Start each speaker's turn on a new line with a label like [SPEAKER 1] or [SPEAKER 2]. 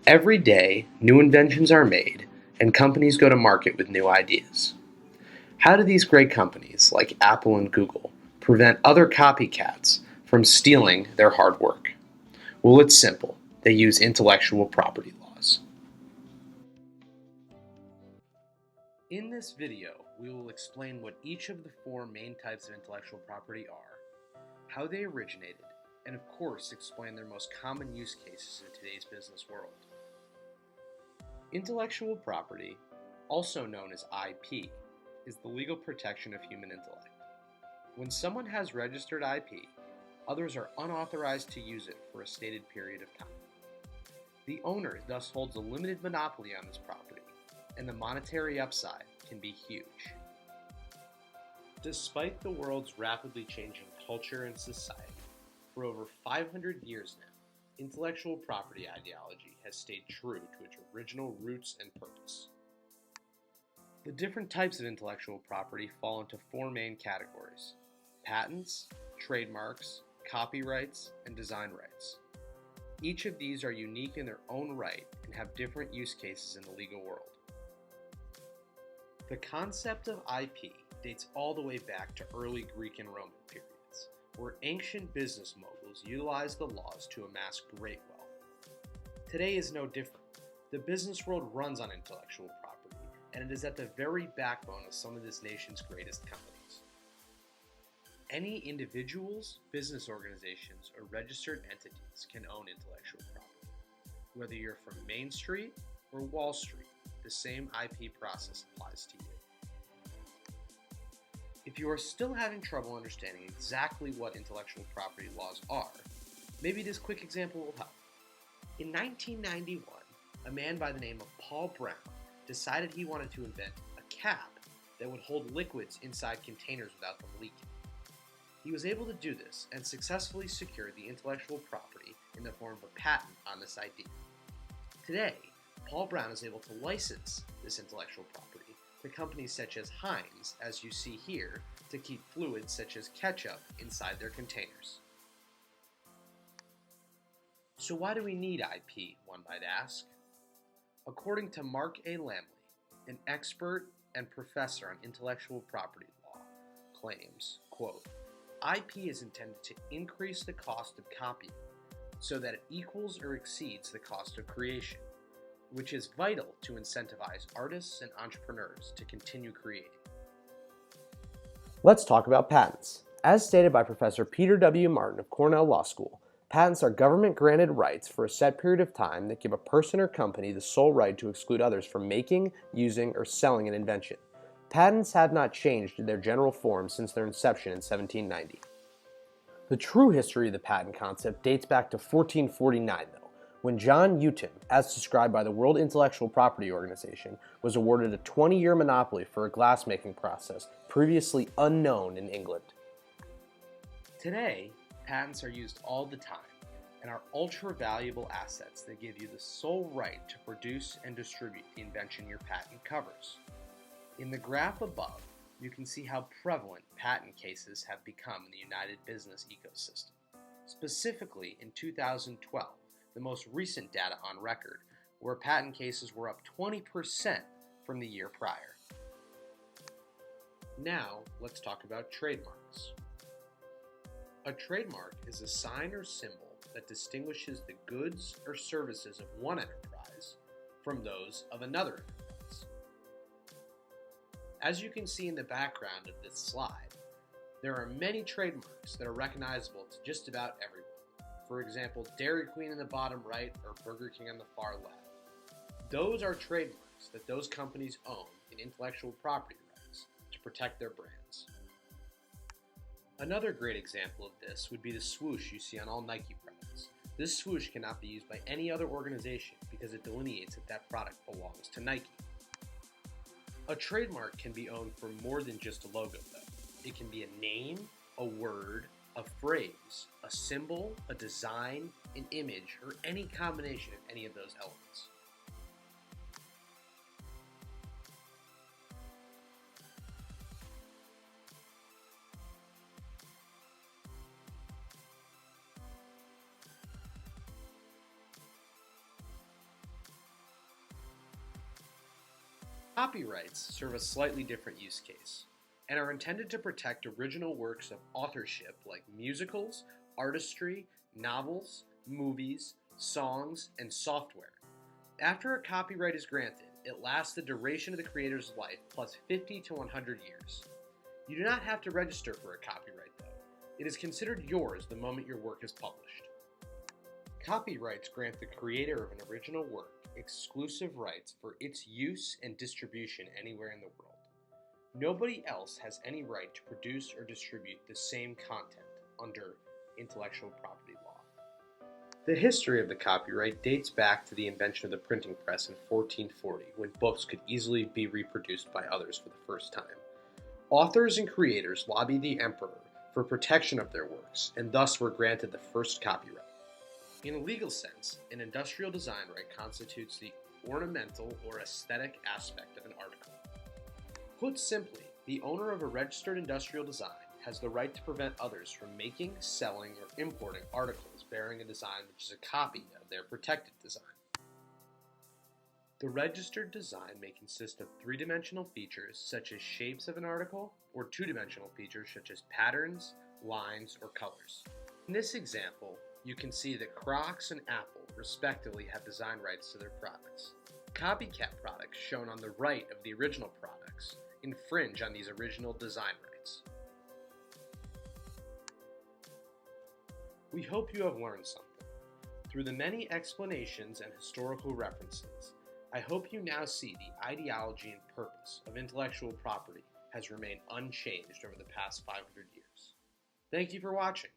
[SPEAKER 1] Every day, new inventions are made, and companies go to market with new ideas. How do these great companies, like Apple and Google, prevent other copycats from stealing their hard work? Well, it's simple. They use intellectual property laws. In this video, we will explain what each of the four main types of intellectual property are, how they originated, and of course explain their most common use cases in today's business world. Intellectual property, also known as IP, is the legal protection of human intellect. When someone has registered IP, others are unauthorized to use it for a stated period of time. The owner thus holds a limited monopoly on this property, and the monetary upside can be huge. Despite the world's rapidly changing culture and society, for over 500 years now, intellectual property ideology has stayed true to its original roots and purpose. The different types of intellectual property fall into four main categories: patents, trademarks, copyrights, and design rights. Each of these are unique in their own right and have different use cases in the legal world. The concept of IP dates all the way back to early Greek and Roman periods, where ancient business moguls utilized the laws to amass great wealth. Today is no different. The business world runs on intellectual property, and it is at the very backbone of some of this nation's greatest companies. Any individuals, business organizations, or registered entities can own intellectual property. Whether you're from Main Street or Wall Street, the same IP process applies to you. If you are still having trouble understanding exactly what intellectual property laws are, maybe this quick example will help. In 1991, a man by the name of Paul Brown decided he wanted to invent a cap that would hold liquids inside containers without them leaking. He was able to do this and successfully secured the intellectual property in the form of a patent on this idea. Today, Paul Brown is able to license this intellectual property to companies such as Heinz, as you see here, to keep fluids such as ketchup inside their containers. So why do we need IP, one might ask? According to Mark A. Lamley, an expert and professor on intellectual property law, claims, quote, IP is intended to increase the cost of copying so that it equals or exceeds the cost of creation, which is vital to incentivize artists and entrepreneurs to continue creating. Let's talk about patents. As stated by Professor Peter W. Martin of Cornell Law School, patents are government-granted rights for a set period of time that give a person or company the sole right to exclude others from making, using, or selling an invention. Patents have not changed in their general form since their inception in 1790. The true history of the patent concept dates back to 1449, though, when John Newton, as described by the World Intellectual Property Organization, was awarded a 20-year monopoly for a glass-making process previously unknown in England. Today, patents are used all the time and are ultra-valuable assets that give you the sole right to produce and distribute the invention your patent covers. In the graph above, you can see how prevalent patent cases have become in the United business ecosystem. Specifically, in 2012, the most recent data on record, where patent cases were up 20% from the year prior. Now, let's talk about trademarks. A trademark is a sign or symbol that distinguishes the goods or services of one enterprise from those of another enterprise. As you can see in the background of this slide, there are many trademarks that are recognizable to just about everyone. For example, Dairy Queen in the bottom right or Burger King on the far left. Those are trademarks that those companies own in intellectual property rights to protect their brands. Another great example of this would be the swoosh you see on all Nike products. This swoosh cannot be used by any other organization because it delineates that that product belongs to Nike. A trademark can be owned for more than just a logo, though. It can be a name, a word, a phrase, a symbol, a design, an image, or any combination of any of those elements. Copyrights serve a slightly different use case and are intended to protect original works of authorship like musicals, artistry, novels, movies, songs, and software. After a copyright is granted, it lasts the duration of the creator's life plus 50 to 100 years. You do not have to register for a copyright, though. It is considered yours the moment your work is published. Copyrights grant the creator of an original work exclusive rights for its use and distribution anywhere in the world. Nobody else has any right to produce or distribute the same content under intellectual property law. The history of the copyright dates back to the invention of the printing press in 1440, when books could easily be reproduced by others for the first time. Authors and creators lobbied the emperor for protection of their works, and thus were granted the first copyright. In a legal sense, an industrial design right constitutes the ornamental or aesthetic aspect of an article. Put simply, the owner of a registered industrial design has the right to prevent others from making, selling, or importing articles bearing a design which is a copy of their protected design. The registered design may consist of three-dimensional features such as shapes of an article, or two-dimensional features such as patterns, lines, or colors. In this example, you can see that Crocs and Apple respectively have design rights to their products. Copycat products shown on the right of the original products infringe on these original design rights. We hope you have learned something. Through the many explanations and historical references, I hope you now see the ideology and purpose of intellectual property has remained unchanged over the past 500 years. Thank you for watching.